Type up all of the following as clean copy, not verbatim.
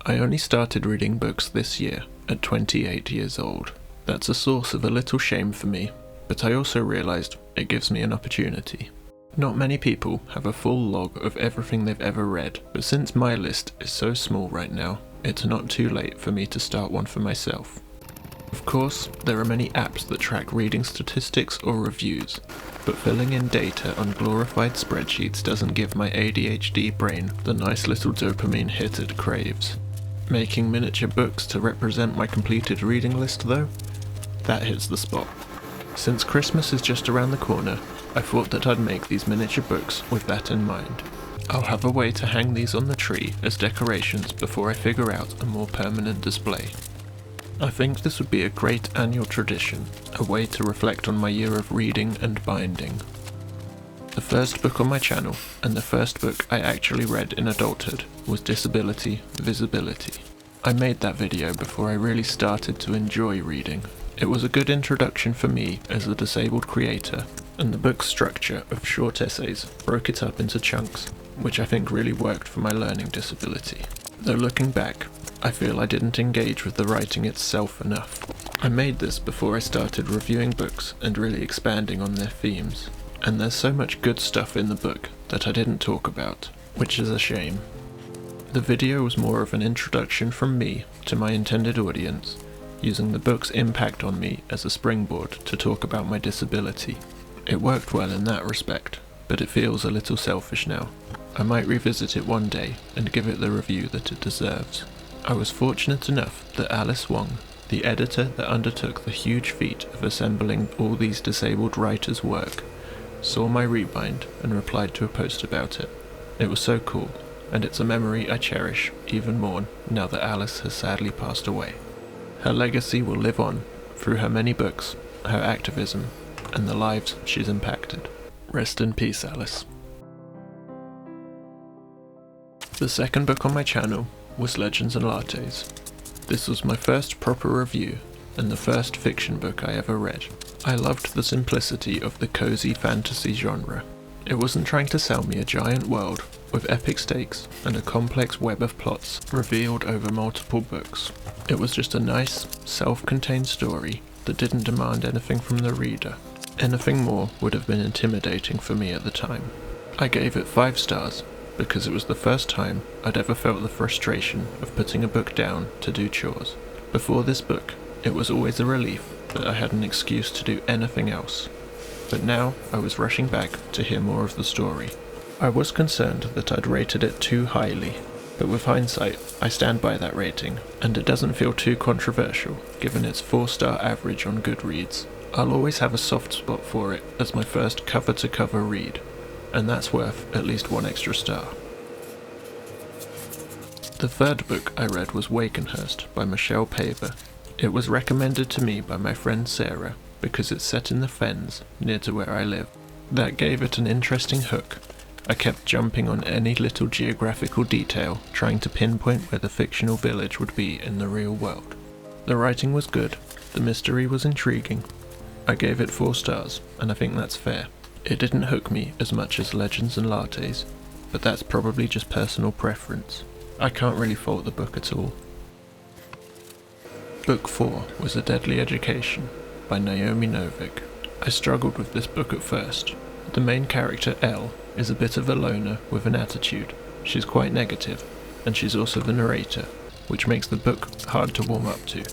I only started reading books this year, at 28 years old. That's a source of a little shame for me, but I also realised it gives me an opportunity. Not many people have a full log of everything they've ever read, but since my list is so small right now, it's not too late for me to start one for myself. Of course, there are many apps that track reading statistics or reviews, but filling in data on glorified spreadsheets doesn't give my ADHD brain the nice little dopamine hit it craves. Making miniature books to represent my completed reading list though? That hits the spot. Since Christmas is just around the corner, I thought that I'd make these miniature books with that in mind. I'll have a way to hang these on the tree as decorations before I figure out a more permanent display. I think this would be a great annual tradition, a way to reflect on my year of reading and binding. The first book on my channel, and the first book I actually read in adulthood, was Disability Visibility. I made that video before I really started to enjoy reading. It was a good introduction for me as a disabled creator, and the book's structure of short essays broke it up into chunks, which I think really worked for my learning disability. Though looking back, I feel I didn't engage with the writing itself enough. I made this before I started reviewing books and really expanding on their themes, and there's so much good stuff in the book that I didn't talk about, which is a shame. The video was more of an introduction from me to my intended audience, using the book's impact on me as a springboard to talk about my disability. It worked well in that respect, but it feels a little selfish now. I might revisit it one day and give it the review that it deserves. I was fortunate enough that Wong, the editor that undertook the huge feat of assembling all these disabled writers' work, saw my rebind and replied to a post about it. It was so cool, and it's a memory I cherish even more now that Alice has sadly passed away. Her legacy will live on through her many books, her activism, and the lives she's impacted. Rest in peace, Alice. The second book on my channel was Legends and Lattes. This was my first proper review, and the first fiction book I ever read. I loved the simplicity of the cozy fantasy genre. It wasn't trying to sell me a giant world with epic stakes and a complex web of plots revealed over multiple books. It was just a nice, self-contained story that didn't demand anything from the reader. Anything more would have been intimidating for me at the time. I gave it 5 stars because it was the first time I'd ever felt the frustration of putting a book down to do chores. Before this book, it was always a relief that I had an excuse to do anything else. But now I was rushing back to hear more of the story. I was concerned that I'd rated it too highly, but with hindsight, I stand by that rating, and it doesn't feel too controversial given its 4-star average on Goodreads. I'll always have a soft spot for it as my first cover-to-cover read, and that's worth at least 1 extra star. The third book I read was Wakenhyrst by Paver. It was recommended to me by my friend Sarah because it's set in the Fens, near to where I live. That gave it an interesting hook. I kept jumping on any little geographical detail, trying to pinpoint where the fictional village would be in the real world. The writing was good, the mystery was intriguing. I gave it 4 stars, and I think that's fair. It didn't hook me as much as Legends and Lattes, but that's probably just personal preference. I can't really fault the book at all. Book 4 was A Deadly Education by Naomi Novik. I struggled with this book at first. The main character, Elle, is a bit of a loner with an attitude. She's quite negative, and she's also the narrator, which makes the book hard to warm up to.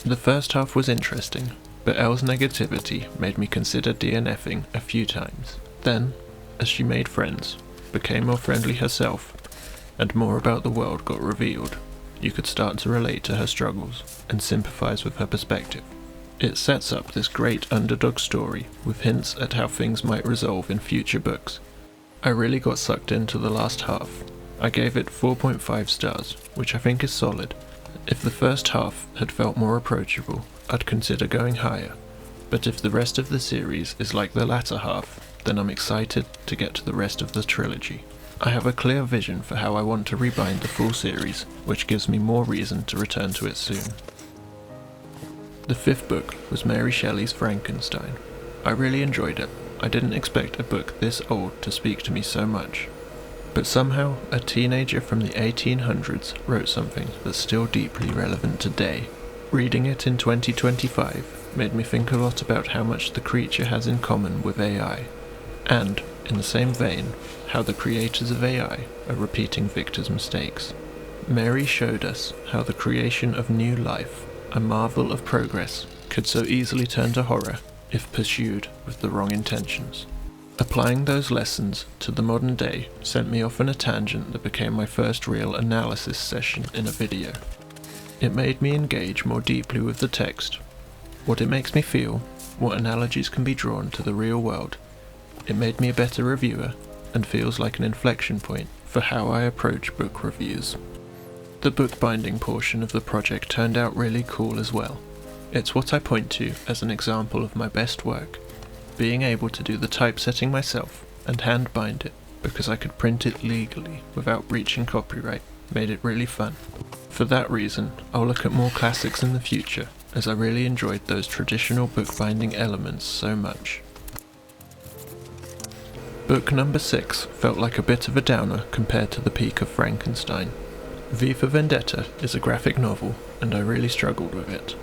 The first half was interesting, but Elle's negativity made me consider DNFing a few times. Then, as she made friends, became more friendly herself, and more about the world got revealed, you could start to relate to her struggles and sympathize with her perspective. It sets up this great underdog story with hints at how things might resolve in future books. I really got sucked into the last half. I gave it 4.5 stars, which I think is solid. If the first half had felt more approachable, I'd consider going higher, but if the rest of the series is like the latter half, then I'm excited to get to the rest of the trilogy. I have a clear vision for how I want to rebind the full series, which gives me more reason to return to it soon. The 5th book was Mary Shelley's Frankenstein. I really enjoyed it. I didn't expect a book this old to speak to me so much. But somehow, a teenager from the 1800s wrote something that's still deeply relevant today. Reading it in 2025 made me think a lot about how much the creature has in common with AI, and, in the same vein, how the creators of AI are repeating Victor's mistakes. Mary showed us how the creation of new life, a marvel of progress, could so easily turn to horror if pursued with the wrong intentions. Applying those lessons to the modern day sent me off on a tangent that became my first real analysis session in a video. It made me engage more deeply with the text, what it makes me feel, what analogies can be drawn to the real world. It made me a better reviewer, and feels like an inflection point for how I approach book reviews. The bookbinding portion of the project turned out really cool as well. It's what I point to as an example of my best work. Being able to do the typesetting myself and hand bind it because I could print it legally without breaching copyright made it really fun. For that reason, I'll look at more classics in the future, as I really enjoyed those traditional bookbinding elements so much. Book number 6 felt like a bit of a downer compared to the peak of Frankenstein. V for Vendetta is a graphic novel, and I really struggled with it.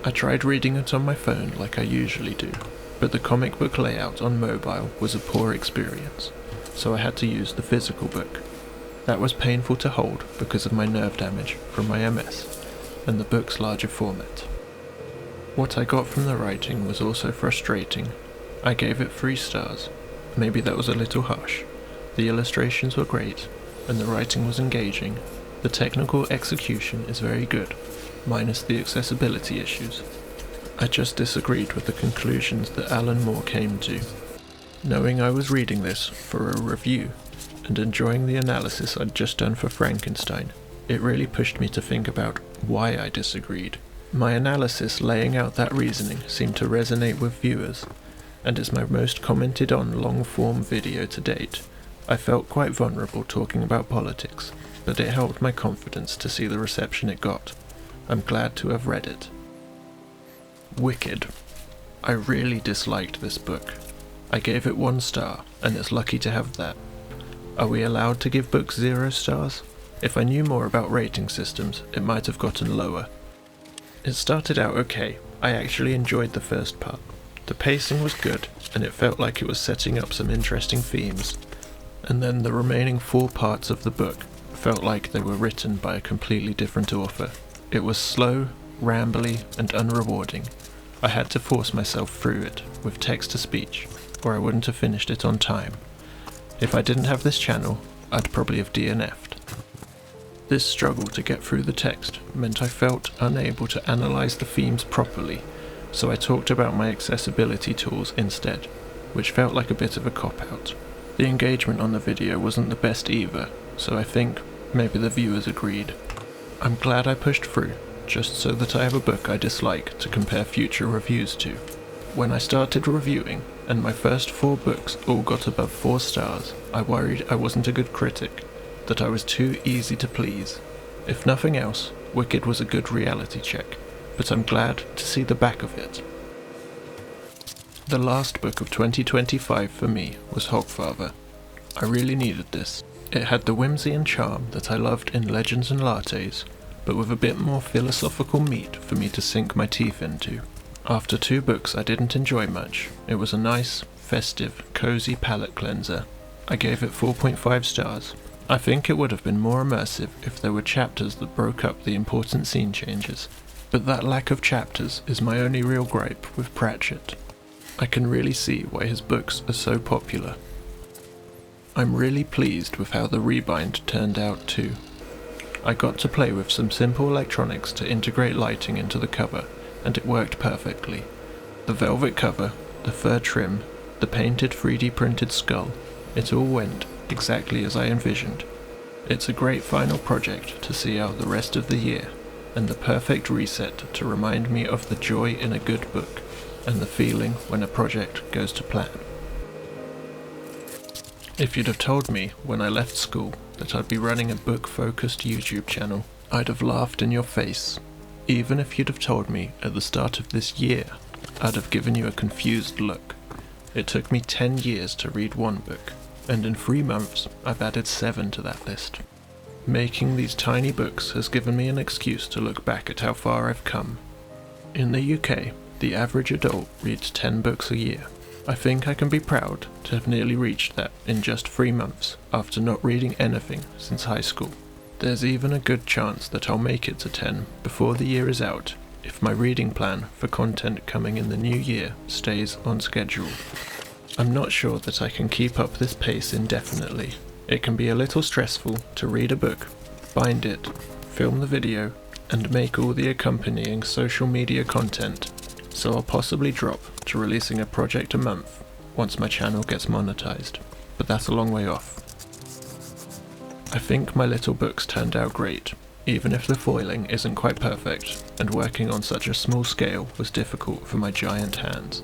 I tried reading it on my phone like I usually do, but the comic book layout on mobile was a poor experience, so I had to use the physical book. That was painful to hold because of my nerve damage from my MS, and the book's larger format. What I got from the writing was also frustrating. I gave it 3 stars. Maybe that was a little harsh. The illustrations were great, and the writing was engaging. The technical execution is very good, minus the accessibility issues. I just disagreed with the conclusions that Alan Moore came to. Knowing I was reading this for a review, and enjoying the analysis I'd just done for Frankenstein, it really pushed me to think about why I disagreed. My analysis laying out that reasoning seemed to resonate with viewers, and is my most commented on long-form video to date. I felt quite vulnerable talking about politics, but it helped my confidence to see the reception it got. I'm glad to have read it. Wicked. I really disliked this book. I gave it 1 star, and it's lucky to have that. Are we allowed to give books 0 stars? If I knew more about rating systems, it might have gotten lower. It started out okay. I actually enjoyed the first part. The pacing was good, and it felt like it was setting up some interesting themes. And then the remaining 4 parts of the book felt like they were written by a completely different author. It was slow, rambly, and unrewarding. I had to force myself through it with text-to-speech, or I wouldn't have finished it on time. If I didn't have this channel, I'd probably have DNF'd. This struggle to get through the text meant I felt unable to analyse the themes properly, so I talked about my accessibility tools instead, which felt like a bit of a cop-out. The engagement on the video wasn't the best either, so I think maybe the viewers agreed. I'm glad I pushed through, just so that I have a book I dislike to compare future reviews to. When I started reviewing, and my first 4 books all got above 4 stars, I worried I wasn't a good critic, that I was too easy to please. If nothing else, Wicked was a good reality check, but I'm glad to see the back of it. The last book of 2025 for me was Hogfather. I really needed this. It had the whimsy and charm that I loved in Legends and Lattes, but with a bit more philosophical meat for me to sink my teeth into. After 2 books I didn't enjoy much, it was a nice, festive, cozy palate cleanser. I gave it 4.5 stars. I think it would have been more immersive if there were chapters that broke up the important scene changes, but that lack of chapters is my only real gripe with Pratchett. I can really see why his books are so popular. I'm really pleased with how the rebind turned out too. I got to play with some simple electronics to integrate lighting into the cover, and it worked perfectly. The velvet cover, the fur trim, the painted 3D printed skull, it all went exactly as I envisioned. It's a great final project to see out the rest of the year, and the perfect reset to remind me of the joy in a good book, and the feeling when a project goes to plan. If you'd have told me when I left school that I'd be running a book-focused YouTube channel, I'd have laughed in your face. Even if you'd have told me at the start of this year, I'd have given you a confused look. It took me 10 years to read 1 book, and in 3 months I've added 7 to that list. Making these tiny books has given me an excuse to look back at how far I've come. In the UK, the average adult reads 10 books a year. I think I can be proud to have nearly reached that in just 3 months after not reading anything since high school. There's even a good chance that I'll make it to 10 before the year is out if my reading plan for content coming in the new year stays on schedule. I'm not sure that I can keep up this pace indefinitely. It can be a little stressful to read a book, bind it, film the video, and make all the accompanying social media content, so I'll possibly drop to releasing a project a month once my channel gets monetized, but that's a long way off. I think my little books turned out great, even if the foiling isn't quite perfect, and working on such a small scale was difficult for my giant hands.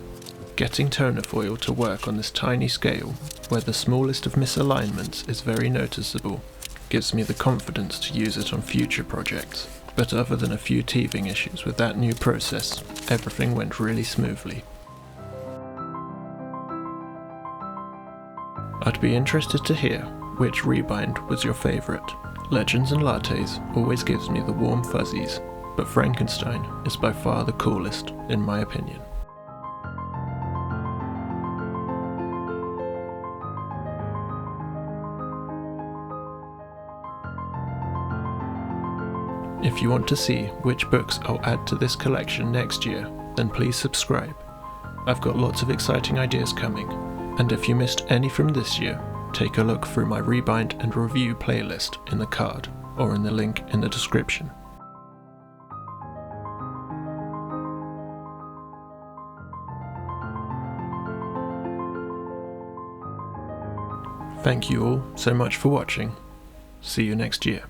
Getting toner foil to work on this tiny scale, where the smallest of misalignments is very noticeable, gives me the confidence to use it on future projects. But other than a few teething issues with that new process, everything went really smoothly. I'd be interested to hear which rebind was your favourite. Legends and Lattes always gives me the warm fuzzies, but Frankenstein is by far the coolest in my opinion. If you want to see which books I'll add to this collection next year, then please subscribe. I've got lots of exciting ideas coming, and if you missed any from this year, take a look through my rebind and review playlist in the card or in the link in the description. Thank you all so much for watching. See you next year.